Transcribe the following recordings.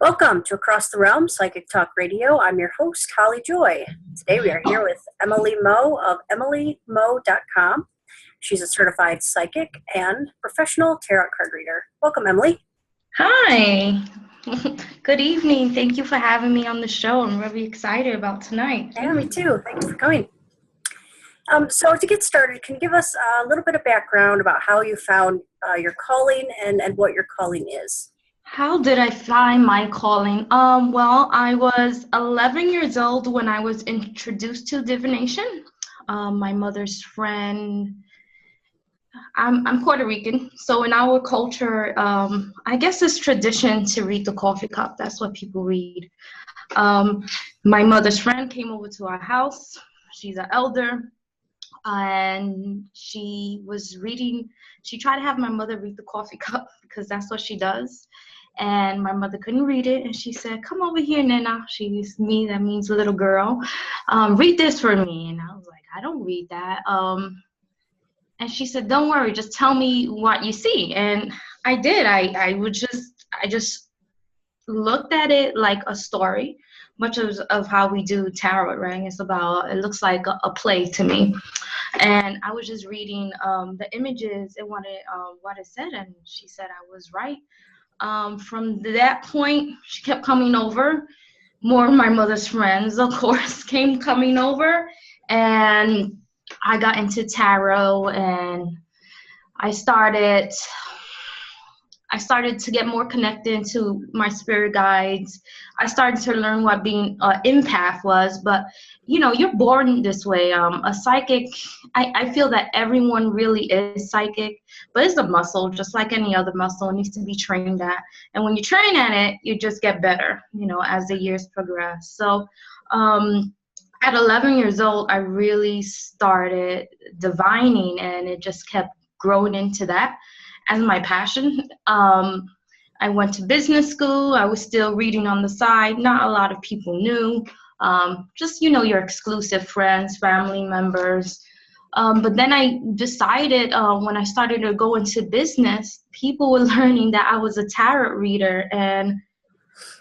Welcome to Across the Realm Psychic Talk Radio. I'm your host, Holly Joy. Today we are here with Emilie Moe of EmilieMoe.com. She's a certified psychic and professional tarot card reader. Welcome, Emilie. Hi. Good evening. Thank you for having me on the show. I'm really excited about tonight. Yeah, me too. Thank you for coming. So to get started, can you give us a little bit of background about how you found your calling and what your calling is? How did I find my calling? Well, I was 11 years old when I was introduced to divination. My mother's friend. I'm Puerto Rican, so in our culture, I guess it's tradition to read the coffee cup. That's what people read. My mother's friend came over to our house. She's an elder, and she was reading. She tried to have my mother read the coffee cup because that's what she does. And my mother couldn't read it, and she said, "Come over here, Nana." She's me, that means little girl. Read this for me. And I was like, I don't read that. And she said, "Don't worry, just tell me what you see." And I did. I just looked at it like a story, much of how we do tarot, right? It looks like a play to me. And I was just reading the images and what it said, and she said I was right. From that point, she kept coming over. More of my mother's friends, of course, coming over, and I got into tarot, and I started to get more connected to my spirit guides. I started to learn what being an empath was, but you're born this way. A psychic, I feel that everyone really is psychic, but it's a muscle, just like any other muscle. It needs to be trained at. And when you train at it, you just get better, as the years progress. So at 11 years old, I really started divining, and it just kept growing into that as my passion. I went to business school. I was still reading on the side. Not a lot of people knew. Just, your exclusive friends, family members. But then I decided when I started to go into business, people were learning that I was a tarot reader. And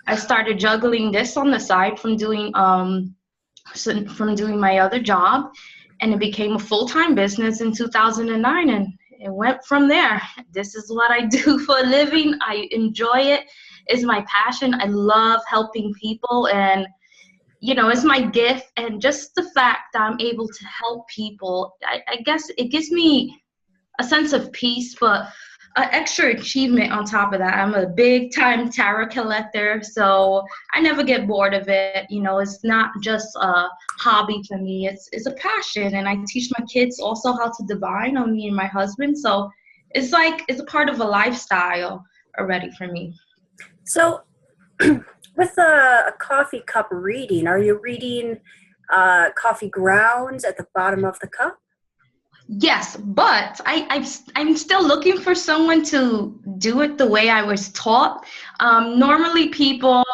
I started juggling this on the side from doing my other job. And it became a full-time business in 2009. And it went from there. This is what I do for a living. I enjoy it. It's my passion. I love helping people, and it's my gift. And just the fact that I'm able to help people, I guess it gives me a sense of peace, but an extra achievement on top of that. I'm a big time tarot collector, so I never get bored of it. It's not just a hobby for me. It's a passion, and I teach my kids also how to divine on me and my husband. So it's a part of a lifestyle already for me. So with a coffee cup reading, are you reading coffee grounds at the bottom of the cup? Yes, but I'm still looking for someone to do it the way I was taught. Normally people,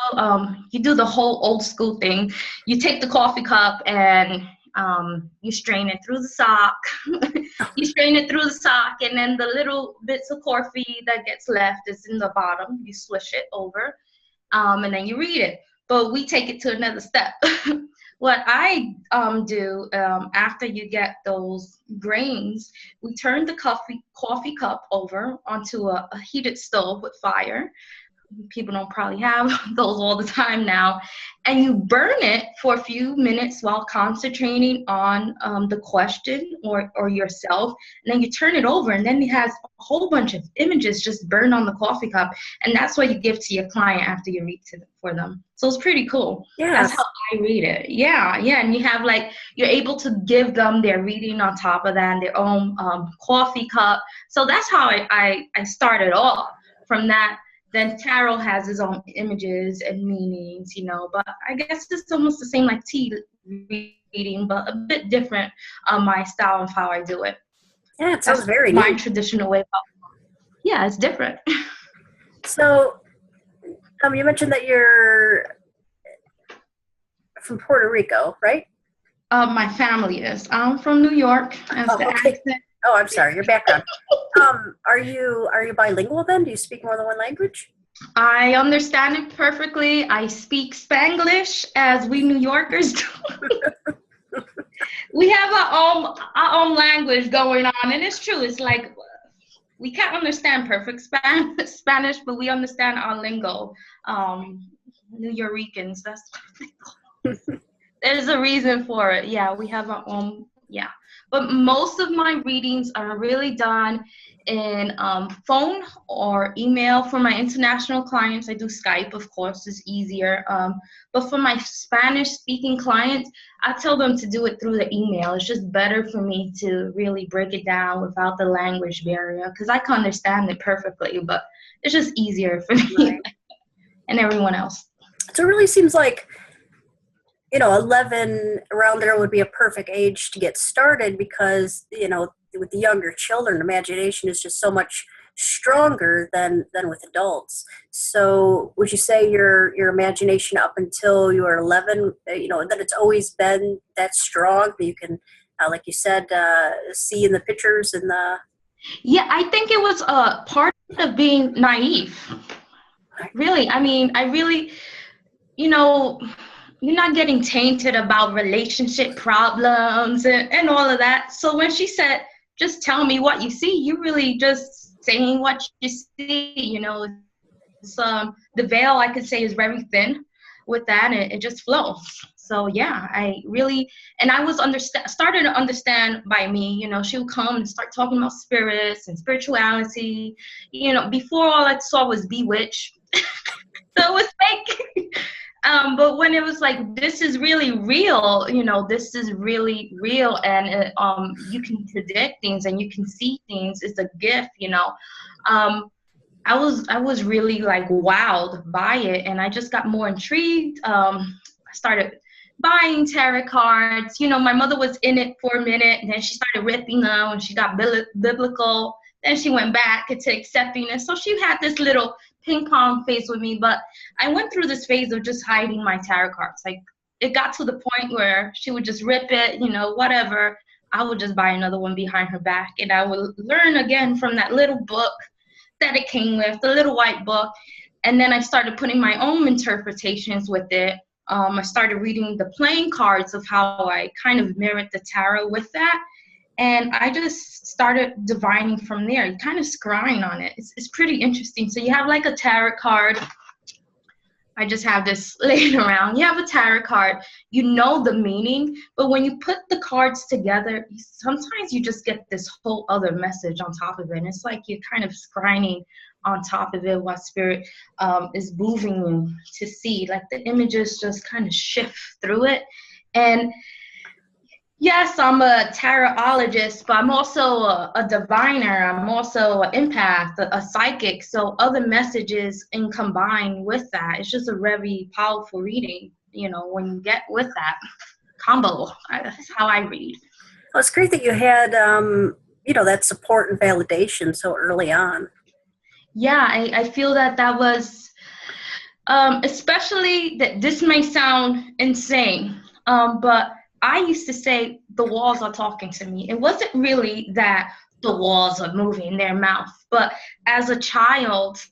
you do the whole old school thing. You take the coffee cup and you strain it through the sock. You strain it through the sock, and then the little bits of coffee that gets left is in the bottom. You swish it over, and then you read it. But we take it to another step. What I do after you get those grains, we turn the coffee cup over onto a heated stove with fire. People don't probably have those all the time now. And you burn it for a few minutes while concentrating on the question or yourself. And then you turn it over, and then it has a whole bunch of images just burned on the coffee cup. And that's what you give to your client after you read for them. So it's pretty cool. Yeah. That's how I read it. Yeah. And you have you're able to give them their reading on top of that, and their own coffee cup. So that's how I started off from that. Then tarot has its own images and meanings, but I guess it's almost the same like tea reading, but a bit different on my style of how I do it. Yeah, it sounds very my neat. Traditional way. Yeah, it's different. So, you mentioned that you're from Puerto Rico, right? My family is. I'm from New York. Okay. Oh, I'm sorry, your background. Are you bilingual then? Do you speak more than one language? I understand it perfectly. I speak Spanglish, as we New Yorkers do. We have our own language going on, and it's true. It's like we can't understand perfect Spanish, but we understand our lingo. New Yorkers, that's there's a reason for it. Yeah, we have our own. Yeah, but most of my readings are really done in phone or email. For my international clients, I do Skype, of course, it's easier. But for my Spanish speaking clients, I tell them to do it through the email. It's just better for me to really break it down without the language barrier, because I can understand it perfectly, but it's just easier for me Right. and everyone else. So it really seems like, 11 around there would be a perfect age to get started because, with the younger children, imagination is just so much stronger than with adults. So would you say your imagination up until you were 11, that it's always been that strong that you can, like you said, see in the pictures and the. Yeah, I think it was a part of being naive. Really, I mean, I really, you know, you're not getting tainted about relationship problems and all of that. So when she said, just tell me what you see, you really just saying what you see, it's, the veil, I could say, is very thin with that, and it just flows. So yeah, I really, and I was started to understand by me, she would come and start talking about spirits and spirituality, before all I saw was Bewitched. So it was fake. But when it was like, this is really real, this is really real, and you can predict things and you can see things. It's a gift, I was really like wowed by it, and I just got more intrigued. I started buying tarot cards. My mother was in it for a minute, and then she started ripping them, and she got biblical. Then she went back to accepting it. So she had this little ping pong phase with me, but I went through this phase of just hiding my tarot cards. Like, it got to the point where she would just rip it, whatever. I would just buy another one behind her back, and I would learn again from that little book that it came with, the little white book. And then I started putting my own interpretations with it. I started reading the playing cards of how I kind of mirrored the tarot with that. And I just started divining from there, kind of scrying on it. It's pretty interesting. So you have like a tarot card. I just have this laying around. You have a tarot card, you know the meaning, but when you put the cards together, sometimes you just get this whole other message on top of it. And it's like you're kind of scrying on top of it what spirit is moving you to see. Like the images just kind of shift through it. And yes, I'm a tarotologist, but I'm also a diviner. I'm also an empath, a psychic. So other messages in combined with that, it's just a very powerful reading, when you get with that combo. That's how I read. Well, it's great that you had, that support and validation so early on. Yeah, I feel that was, especially that this may sound insane, but I used to say the walls are talking to me. It wasn't really that the walls are moving their mouth, but as a child,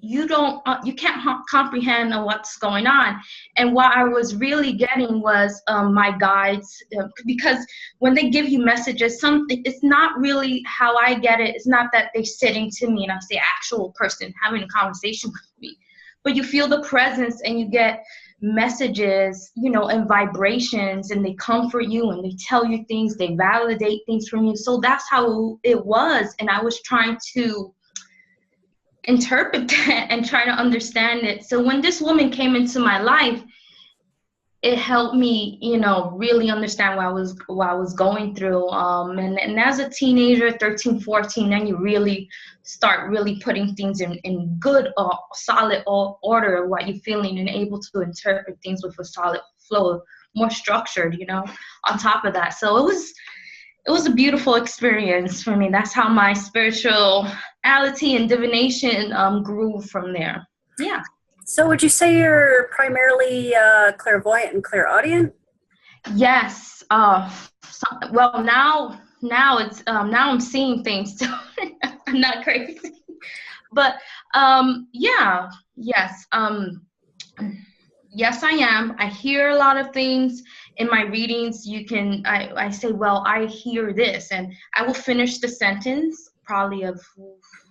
you can't comprehend what's going on. And what I was really getting was my guides, because when they give you messages, it's not really how I get it. It's not that they're sitting to me and I say actual person having a conversation with me, but you feel the presence and you get messages, and vibrations, and they comfort you and they tell you things, they validate things from you. So that's how it was. And I was trying to interpret that and try to understand it. So when this woman came into my life, it helped me, really understand what I was going through. And as a teenager, 13, 14, then you really start really putting things in good, solid order, what you're feeling, and able to interpret things with a solid flow, more structured, on top of that. So it was a beautiful experience for me. That's how my spirituality and divination grew from there. Yeah. So would you say you're primarily clairvoyant and clairaudient? Yes. Well, now it's now I'm seeing things too. I'm not crazy, But yeah, yes. Yes, I am. I hear a lot of things in my readings. I say, well, I hear this, and I will finish the sentence probably of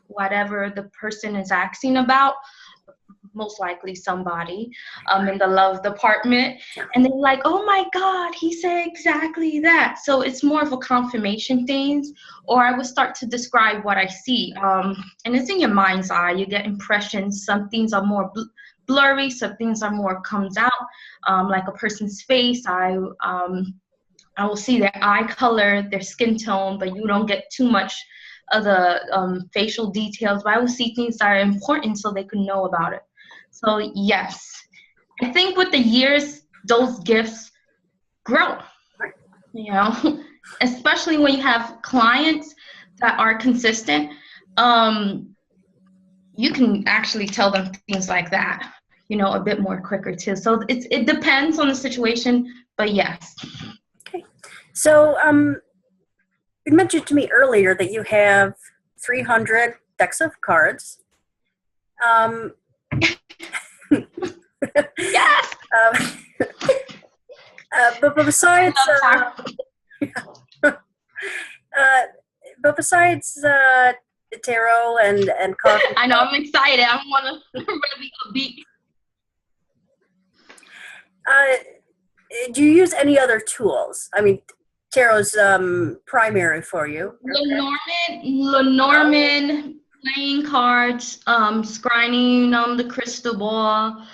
whatever the person is asking about, most likely somebody in the love department, and they're like, oh my God, he said exactly that. So it's more of a confirmation things, or I would start to describe what I see, and it's in your mind's eye. You get impressions. Some things are more blurry, some things are more comes out, like a person's face. I will see their eye color, their skin tone, but you don't get too much of the facial details. But I will see things that are important so they could know about it. So yes, I think with the years, those gifts grow, you know, especially when you have clients that are consistent. You can actually tell them things like that, you know, a bit more quicker too. So it depends on the situation, but yes. Okay. So you mentioned to me earlier that you have 300 decks of cards. Yes. But besides, the tarot and coffee, I know, I'm excited. I'm gonna be a beat. do you use any other tools? I mean, tarot's primary for you. Lenormand playing cards, scrying the crystal ball.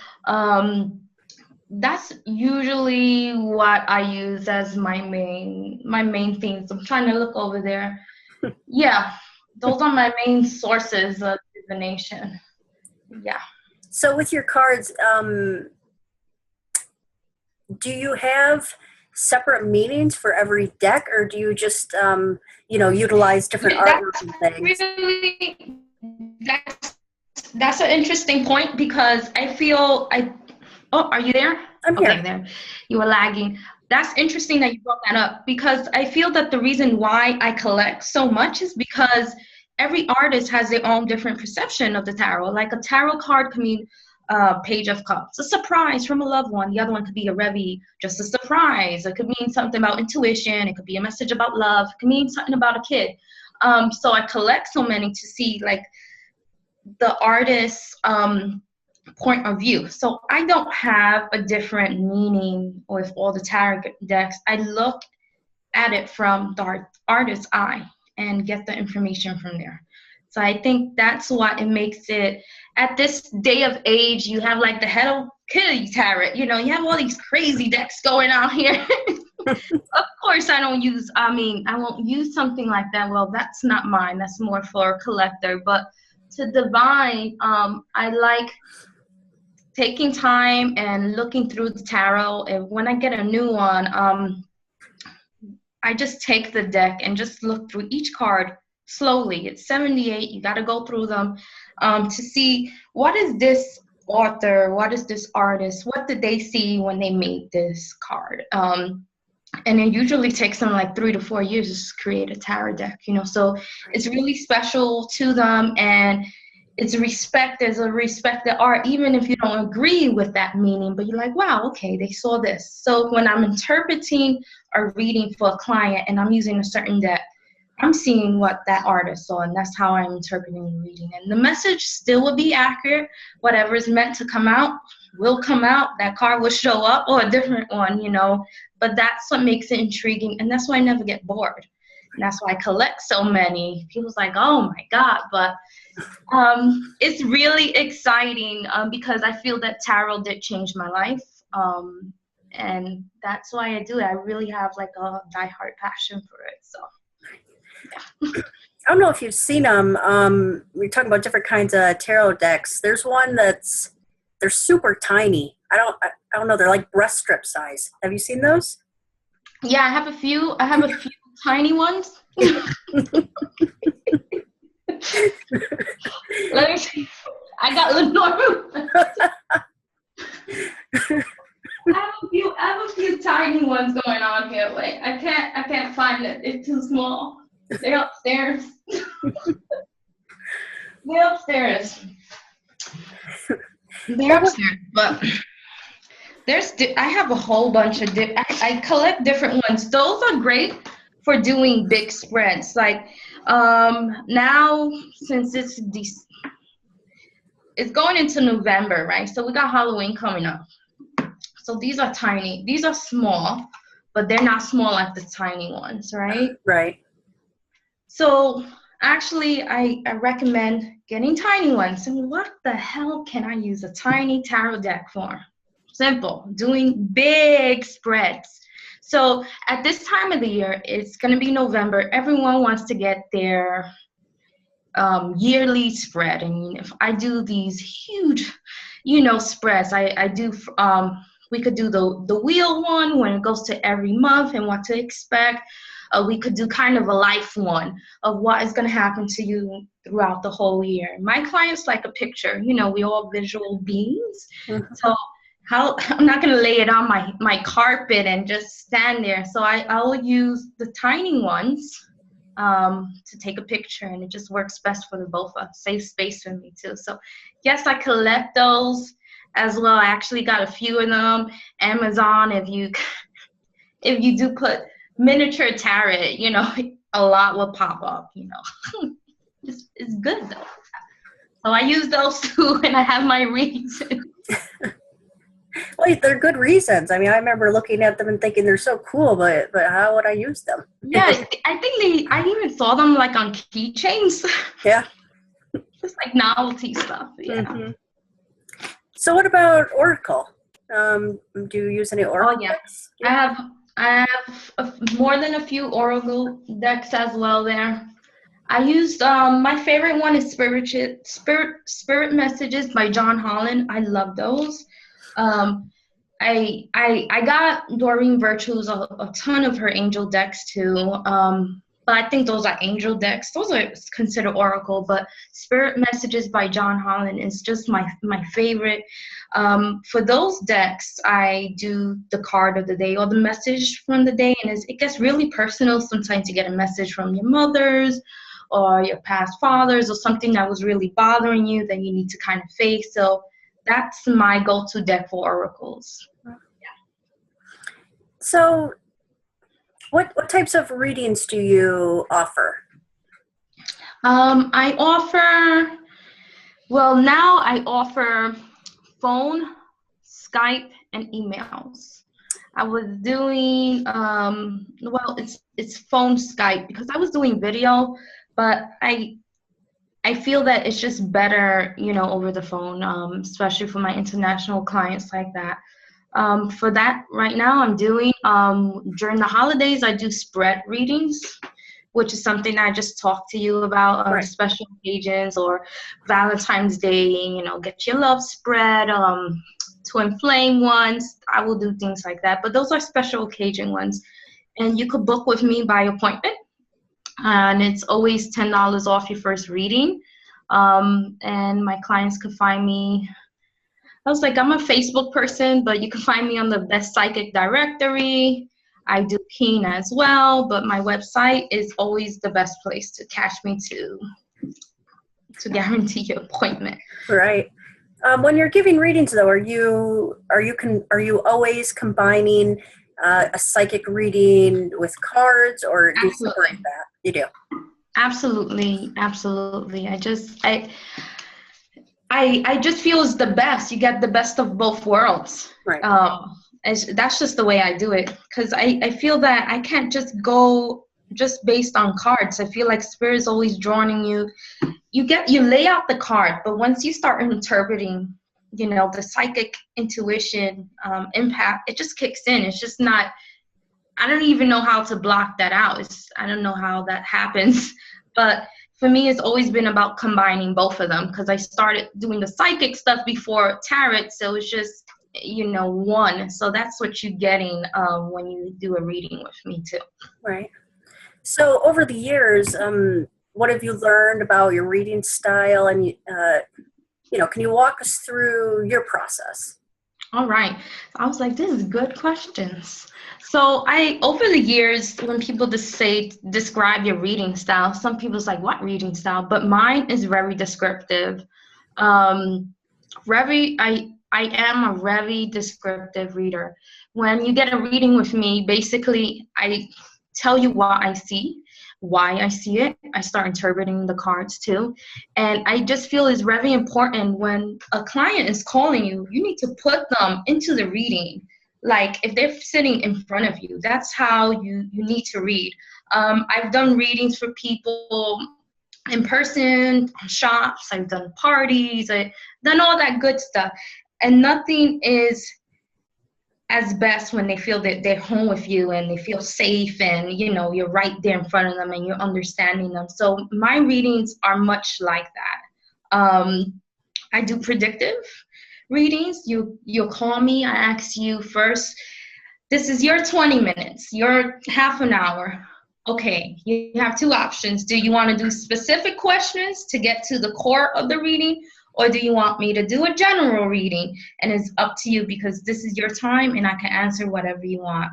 That's usually what I use as my main things. I'm trying to look over there. Yeah, those are my main sources of divination. Yeah. So with your cards, do you have separate meanings for every deck, or do you just utilize different artwork and things? Really, that's an interesting point, because I feel oh, are you there? I'm here. Okay, there. You were lagging. That's interesting that you brought that up, because I feel that the reason why I collect so much is because every artist has their own different perception of the tarot. Like a tarot card can mean Page of Cups, a surprise from a loved one. The other one could be a Revi, just a surprise. It could mean something about intuition. It could be a message about love. It could mean something about a kid. So I collect so many to see like the artist's point of view. So I don't have a different meaning with all the tarot decks. I look at it from the artist's eye and get the information from there. So I think that's what it makes it. At this day of age, you have like the Hello Kitty tarot. You know, you have all these crazy decks going on here. Of course, I won't use something like that. Well, that's not mine. That's more for a collector. But to divine, I like taking time and looking through the tarot. And when I get a new one, I just take the deck and just look through each card slowly. It's 78. You got to go through them to see what is this author, what is this artist, what did they see when they made this card. And it usually takes them like 3 to 4 years to create a tarot deck, you know. So it's really special to them, and it's respect. There's a respect that art, even if you don't agree with that meaning, but you're like, wow, okay, they saw this. So when I'm interpreting or reading for a client and I'm using a certain deck, I'm seeing what that artist saw, and that's how I'm interpreting the reading. And the message still will be accurate. Whatever is meant to come out will come out. That card will show up, or a different one, you know. But that's what makes it intriguing, and that's why I never get bored. And that's why I collect so many. People's like, oh my God. But it's really exciting because I feel that tarot did change my life. And that's why I do it. I really have like a diehard passion for it. So. Yeah. I don't know if you've seen them. We're talking about different kinds of tarot decks. There's one they're super tiny. I don't know. They're like breast strip size. Have you seen those? Yeah, I have a few tiny ones. Let me see. I got Lenore. I have a few tiny ones going on here. Wait, I can't find it. It's too small. They're upstairs. They're upstairs. They're upstairs, but I have a whole bunch of I collect different ones. Those are great for doing big spreads. Like now, since it's going into November, right? So we got Halloween coming up. So these are tiny. These are small, but they're not small like the tiny ones, right? Right. So actually, I recommend getting tiny ones. And what the hell can I use a tiny tarot deck for? Simple, doing big spreads. So at this time of the year, it's going to be November. Everyone wants to get their yearly spread. And if I do these huge, spreads, I do, we could do the wheel one when it goes to every month and what to expect. We could do kind of a life one of what is going to happen to you throughout the whole year. My clients like a picture. We all visual beings. Mm-hmm. So I'm not going to lay it on my carpet and just stand there. So I'll use the tiny ones to take a picture, and it just works best for the both of us. Saves space for me too. So yes, I collect those as well. I actually got a few of them. Amazon, if you do put miniature tarot, a lot will pop up, it's good though. So I use those too, and I have my reasons. Well, they're good reasons. I mean, I remember looking at them and thinking they're so cool, but how would I use them? Yeah, I even saw them like on keychains. Yeah. Just like novelty stuff. Yeah. Mm-hmm. So what about Oracle? Do you use any Oracle decks? Yeah. I have more than a few Oracle decks as well there. I used my favorite one is Spirit Messages by John Holland. I love those. I got Doreen Virtue's a ton of her angel decks too. But I think those are angel decks. Those are considered Oracle, but Spirit Messages by John Holland is just my favorite. For those decks, I do the card of the day or the message from the day, and it gets really personal. Sometimes you get a message from your mothers or your past fathers or something that was really bothering you that you need to kind of face. So that's my go-to deck for oracles. Yeah. So what types of readings do you offer? Now I offer phone, Skype, and emails. I was doing, it's phone Skype because I was doing video, but I feel that it's just better, over the phone, especially for my international clients like that. For that, right now, I'm doing, during the holidays, I do spread readings, which is something I just talked to you about, Right. special occasions or Valentine's Day, get your love spread, to inflame ones. I will do things like that. But those are special occasion ones. And you could book with me by appointment. And it's always $10 off your first reading. And my clients could find me. I was like, I'm a Facebook person, but you can find me on the Best Psychic directory. I do Keen as well, but my website is always the best place to catch me to guarantee your appointment. Right. When you're giving readings, though, are you always combining a psychic reading with cards, or do you separate that? You do. Absolutely. I just feel it's the best. You get the best of both worlds. Right. That's just the way I do it, because I feel that I can't just go just based on cards. I feel like Spirit is always drawing you. You lay out the card, but once you start interpreting, the psychic intuition impact, it just kicks in. It's just not. I don't even know how to block that out. I don't know how that happens, but for me, it's always been about combining both of them, because I started doing the psychic stuff before tarot, so it's just, one. So that's what you're getting when you do a reading with me too. Right. So over the years, what have you learned about your reading style? And, can you walk us through your process? All right. I was like, this is good questions. So over the years, when people describe your reading style, some people's like, what reading style? But mine is very descriptive. I am a very descriptive reader. When you get a reading with me, basically I tell you what I see, why I see it. I start interpreting the cards too. And I just feel it's very important when a client is calling you, you need to put them into the reading. Like if they're sitting in front of you, that's how you need to read. I've done readings for people in person, shops, I've done parties, I've done all that good stuff. And nothing is as best when they feel that they're home with you and they feel safe and, you know, you're right there in front of them and you're understanding them. So my readings are much like that. I do predictive readings. You'll call me, I ask you first, this is your 20 minutes, your half an hour. Okay, you have two options. Do you want to do specific questions to get to the core of the reading, or do you want me to do a general reading? And it's up to you because this is your time and I can answer whatever you want.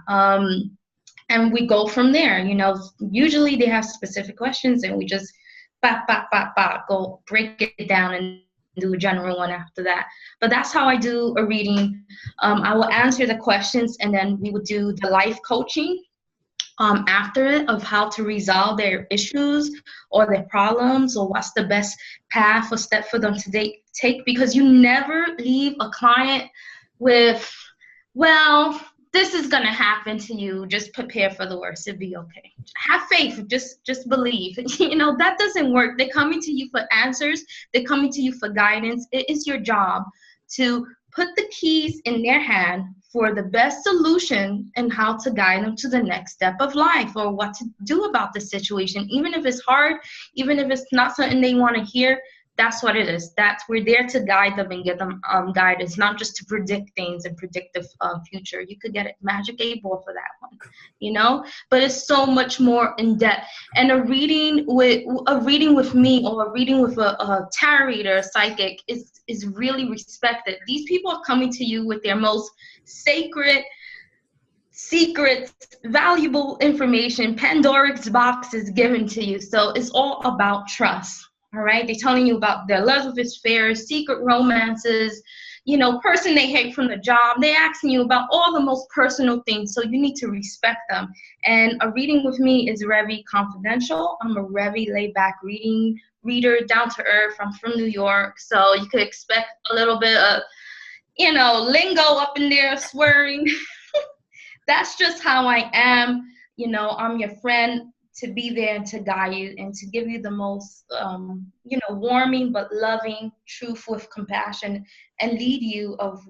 And we go from there. You know, usually they have specific questions and we just go break it down and do a general one after that. But that's how I do a reading. I will answer the questions and then we would do the life coaching after it of how to resolve their issues or their problems or what's the best path or step for them to take, because you never leave a client with, well, this is going to happen to you, just prepare for the worst, it'll be okay. Have faith, just believe. You know, that doesn't work. They're coming to you for answers, they're coming to you for guidance. It is your job to put the keys in their hand for the best solution and how to guide them to the next step of life or what to do about the situation. Even if it's hard, even if it's not something they want to hear, that's what it is. We're there to guide them and give them guidance, not just to predict things and predict the future. You could get a magic 8-ball for that one, you know. But it's so much more in depth. And a reading with me or a reading with a tarot reader, a psychic, is really respected. These people are coming to you with their most sacred, secrets, valuable information. Pandora's box is given to you. So it's all about trust. All right, they're telling you about their love affairs, secret romances, you know, person they hate from the job. They're asking you about all the most personal things, so you need to respect them. And a reading with me is very confidential. I'm a very laid-back reader, down to earth. I'm from New York, so you could expect a little bit of, you know, lingo up in there, swearing. That's just how I am. You know, I'm your friend, to be there and to guide you and to give you the most, you know, warming but loving truth with compassion and lead you of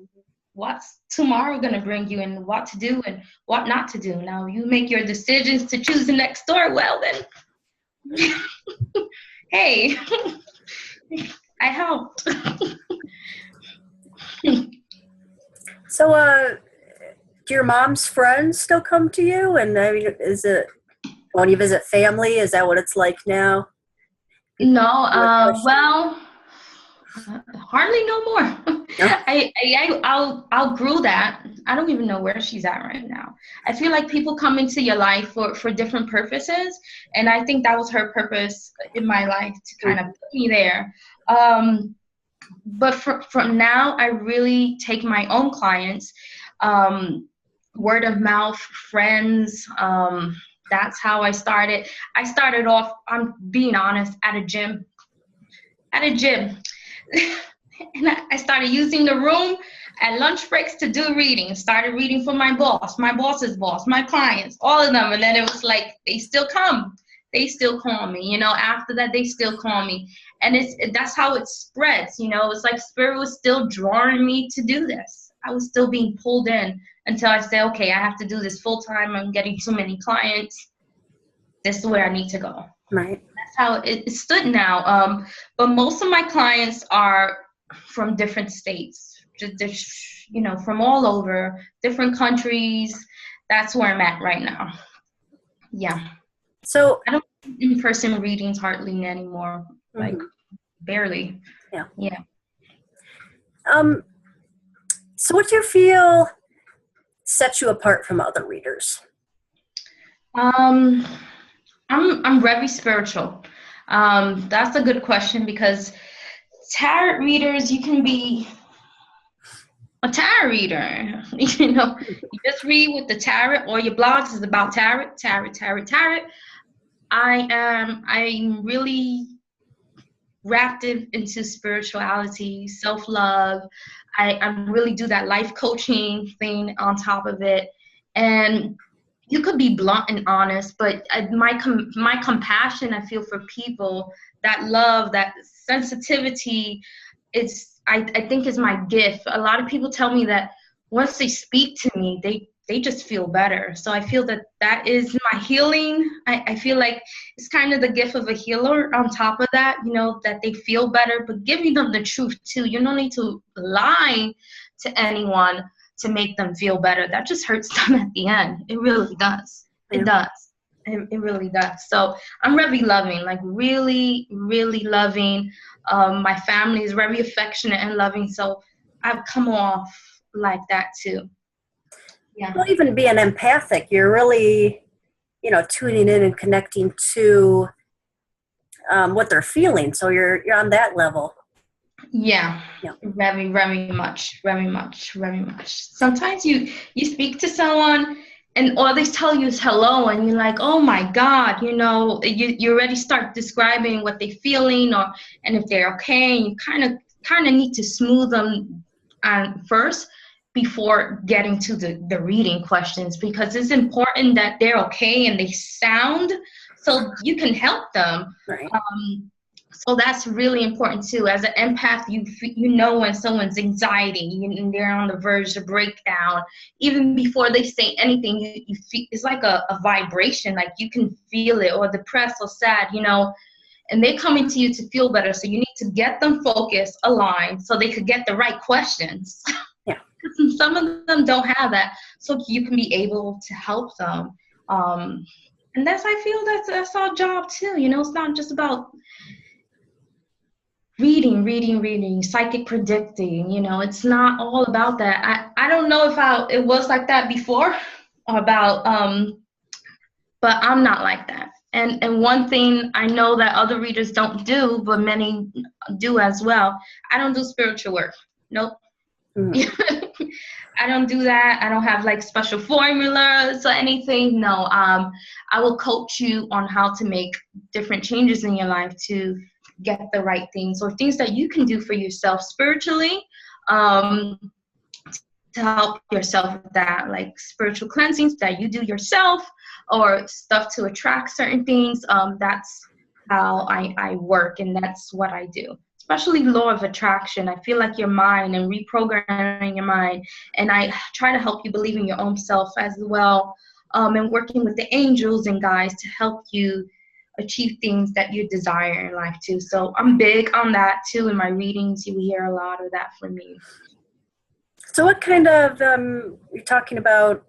what's tomorrow going to bring you and what to do and what not to do. Now, you make your decisions to choose the next door. Well, then, hey, I helped. So, do your mom's friends still come to you? And I mean, is it when you visit family? Is that what it's like now? No, well, hardly no more. No? I outgrew that. I don't even know where she's at right now. I feel like people come into your life for different purposes, and I think that was her purpose in my life, to kind of put me there. But from now, I really take my own clients, word of mouth, friends. That's how I started. I started off, I'm being honest, at a gym. And I started using the room at lunch breaks to do readings. Started reading for my boss, my boss's boss, my clients, all of them. And then it was like, they still come. They still call me, you know, after that, they still call me. And that's how it spreads, you know. It's like spirit was still drawing me to do this. I was still being pulled in until I said, okay, I have to do this full time. I'm getting too many clients. This is where I need to go. Right. That's how it stood now. But most of my clients are from different states, just, you know, from all over, different countries. That's where I'm at right now. Yeah. So I don't do in-person readings hardly anymore. Like barely. Yeah. Yeah. So what do you feel sets you apart from other readers? I'm very spiritual. That's a good question, because tarot readers, you can be a tarot reader. You just read with the tarot, or your blogs is about tarot. I'm really wrapped into spirituality, self-love. I really do that life coaching thing on top of it. And you could be blunt and honest, but my compassion, I feel, for people, that love, that sensitivity, I think is my gift. A lot of people tell me that once they speak to me, they just feel better. So I feel that is my healing. I feel like it's kind of the gift of a healer on top of that, that they feel better, but giving them the truth too. You don't need to lie to anyone to make them feel better. That just hurts them at the end. It really does. It does. It really does. So I'm very loving, like really, really loving. My family is very affectionate and loving. So I've come off like that too. Yeah. Well, even being empathic, you're really, tuning in and connecting to what they're feeling. So you're on that level. Yeah. Very, very much. Sometimes you speak to someone and all they tell you is hello, and you're like, oh my God, you already start describing what they're feeling, and if they're okay, and you kind of need to smooth them first before getting to the reading questions, because it's important that they're okay and they sound so you can help them. Right. So that's really important too. As an empath, you know when someone's anxiety and they're on the verge of breakdown. Even before they say anything, you feel it's like a vibration, like you can feel it, or depressed or sad, and they're coming to you to feel better. So you need to get them focused, aligned, so they could get the right questions. Yeah. Some of them don't have that, so you can be able to help them. And I feel that's our job too. It's not just about reading, psychic predicting, it's not all about that. I don't know if it was like that before, about but I'm not like that. And one thing I know that other readers don't do, but many do as well, I don't do spiritual work. Nope. Mm-hmm. I don't do that. I don't have like special formulas or anything. No. I will coach you on how to make different changes in your life to get the right things, or things that you can do for yourself spiritually, to help yourself with that, like spiritual cleansings that you do yourself, or stuff to attract certain things. That's how I work, and that's what I do. Especially law of attraction. I feel like your mind and reprogramming your mind, and I try to help you believe in your own self as well, and working with the angels and guides to help you achieve things that you desire in life too. So I'm big on that too. In my readings, you hear a lot of that from me. So what kind of, you're talking about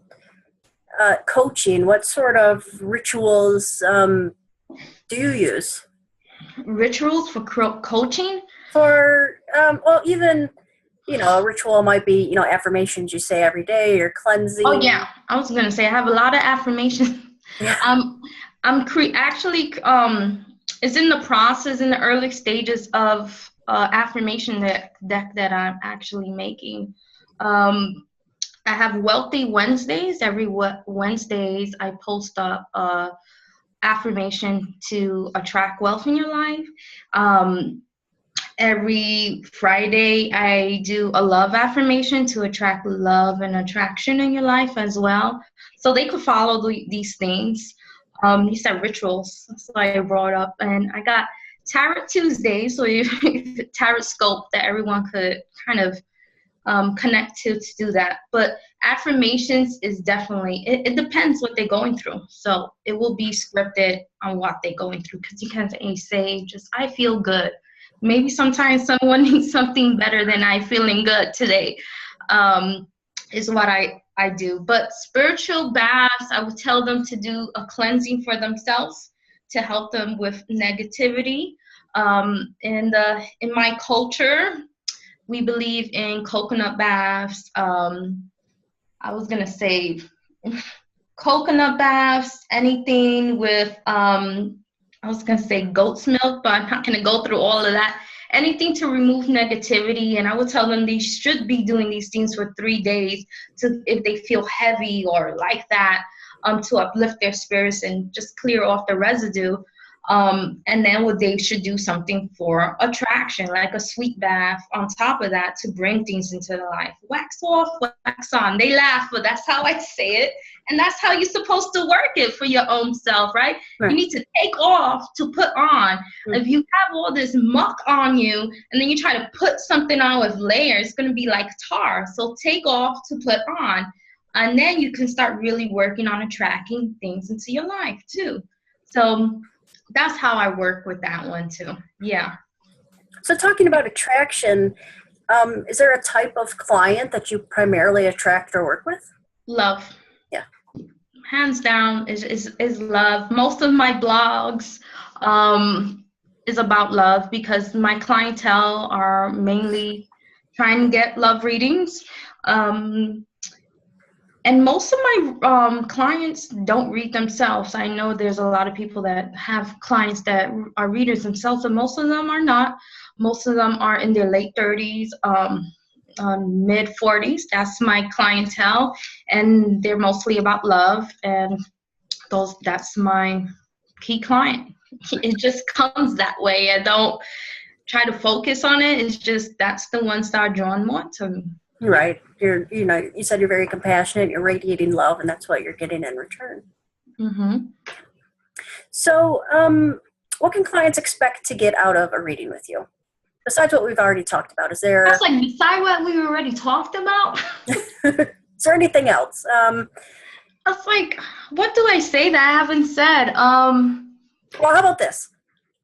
coaching, what sort of rituals do you use? Rituals for coaching? For, well, even, a ritual might be, affirmations you say every day, or cleansing. Oh yeah, I was going to say I have a lot of affirmations. Yeah. It's in the process, in the early stages of affirmation that I'm actually making. I have Wealthy Wednesdays. Every Wednesdays I post up affirmation to attract wealth in your life. Every Friday I do a love affirmation to attract love and attraction in your life as well. So they could follow these things. You said rituals, that's why I brought up. And I got Tarot Tuesdays, so tarot scope that everyone could kind of connect to do that. But affirmations is definitely, it depends what they're going through. So it will be scripted on what they're going through, because you can't say just, I feel good. Maybe sometimes someone needs something better than I feeling good today, is what I do. But spiritual baths, I would tell them to do a cleansing for themselves to help them with negativity. In my culture, we believe in coconut baths. I was gonna say coconut baths, anything with I was gonna say goat's milk, but I'm not gonna go through all of that. anything to remove negativity. And I would tell them they should be doing these things for 3 days to, if they feel heavy or like that, to uplift their spirits and just clear off the residue. And then what they should do something for attraction, like a sweet bath on top of that to bring things into their life. Wax off, wax on. They laugh, but that's how I say it. And that's how you're supposed to work it for your own self, right? Right. You need to take off to put on. If you have all this muck on you and then you try to put something on with layers, it's going to be like tar. So take off to put on. And then you can start really working on attracting things into your life too. So that's how I work with that one too. Yeah. So talking about attraction, is there a type of client that you primarily attract or work with? Love. Yeah. Hands down is love. Most of my blogs is about love because my clientele are mainly trying to get love readings. And most of my clients don't read themselves. I know there's a lot of people that have clients that are readers themselves, and most of them are not. Most of them are in their late 30s, mid 40s. That's my clientele, and they're mostly about love, and that's my key client. It just comes that way. I don't try to focus on it. It's just that's the ones that are drawn more to me. Right. You said you're very compassionate, you're radiating love, and that's what you're getting in return. Mm-hmm. So, what can clients expect to get out of a reading with you? Besides what we've already talked about, is there... That's like beside what we already talked about? Is there anything else? It's like, what do I say that I haven't said? Well, how about this?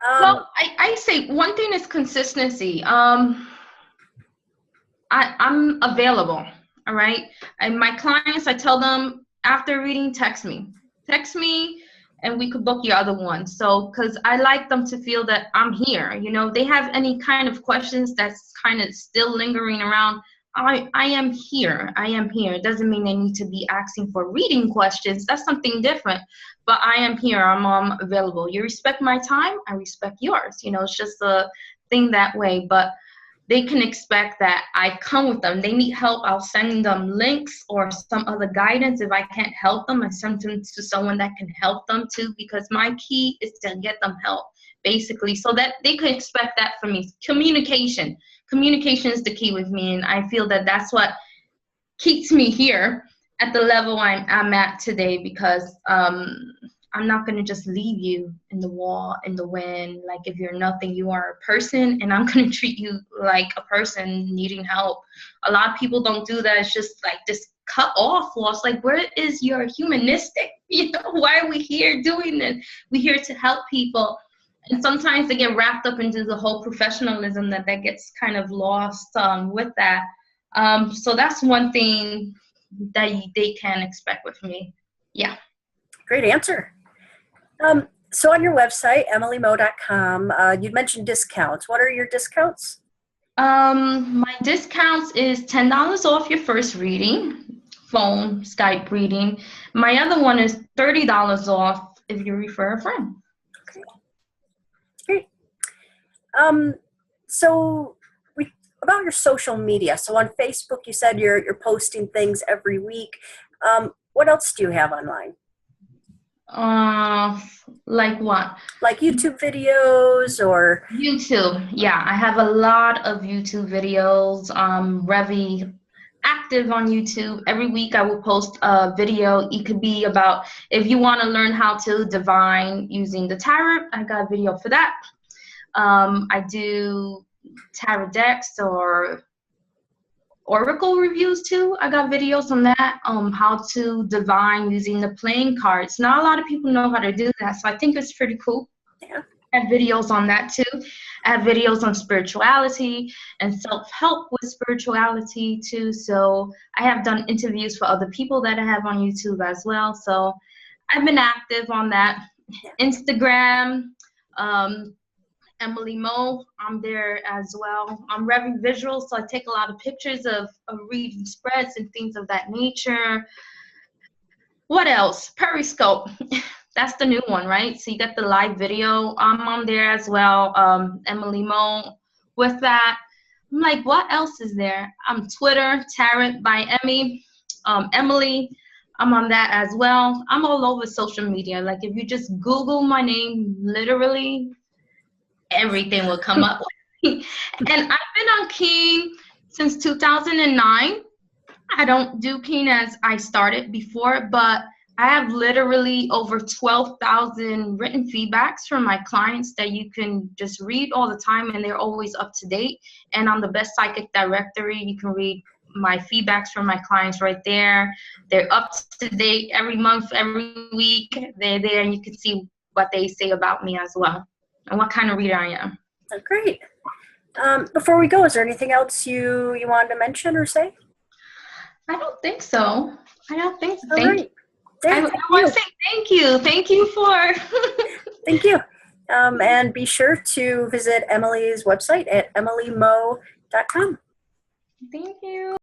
Well, I say one thing is consistency. I'm available, all right? And my clients, I tell them after reading, text me, and we could book your other one. So, because I like them to feel that I'm here. You know, they have any kind of questions that's kind of still lingering around. I am here. I am here. It doesn't mean they need to be asking for reading questions. That's something different. But I am here. I'm available. You respect my time. I respect yours. You know, it's just a thing that way. But they can expect that I come with them. They need help, I'll send them links or some other guidance. If I can't help them, I send them to someone that can help them too, because my key is to get them help, basically, so that they can expect that from me. Communication is the key with me, and I feel that that's what keeps me here at the level I'm at today, because I'm not going to just leave you in the wall, in the wind. Like, if you're nothing, you are a person, and I'm going to treat you like a person needing help. A lot of people don't do that. It's just like this cut off loss. Like, where is your humanistic? You know, why are we here doing this? We're here to help people. And sometimes they get wrapped up into the whole professionalism that gets kind of lost with that. So that's one thing that they can expect with me. Yeah. Great answer. So on your website, emiliemoe.com, you mentioned discounts. What are your discounts? My discounts is $10 off your first reading, phone, Skype reading. My other one is $30 off if you refer a friend. Okay. Great. So about your social media. So on Facebook, you said you're posting things every week. What else do you have online? Like what? Like YouTube videos or? YouTube. Yeah, I have a lot of YouTube videos. Very active on YouTube. Every week I will post a video. It could be about if you want to learn how to divine using the tarot. I got a video for that. I do tarot decks or oracle reviews too. I got videos on that, how to divine using the playing cards. Not a lot of people know how to do that, so I think it's pretty cool. Yeah. I have videos on that too. I have videos on spirituality and self-help with spirituality too. So I have done interviews for other people that I have on YouTube as well. So I've been active on that. Instagram, Emilie Moe, I'm there as well. I'm very visual, so I take a lot of pictures of reading spreads and things of that nature. What else? Periscope. That's the new one, right? So you got the live video. I'm on there as well. Emilie Moe with that, I'm like, what else is there? Twitter, Tarot by Emmy, Emily. I'm on that as well. I'm all over social media. Like if you just Google my name, literally everything will come up. And I've been on Keen since 2009. I don't do Keen as I started before, but I have literally over 12,000 written feedbacks from my clients that you can just read all the time, and they're always up to date. And on the Best Psychic directory, you can read my feedbacks from my clients right there. They're up to date every month, every week. They're there, and you can see what they say about me as well and what kind of reader I am. Oh, great. Before we go, is there anything else you wanted to mention or say? I don't think so. I don't think so. All right. I want to say thank you. Thank you for. Thank you. And be sure to visit Emilie's website at emiliemoe.com. Thank you.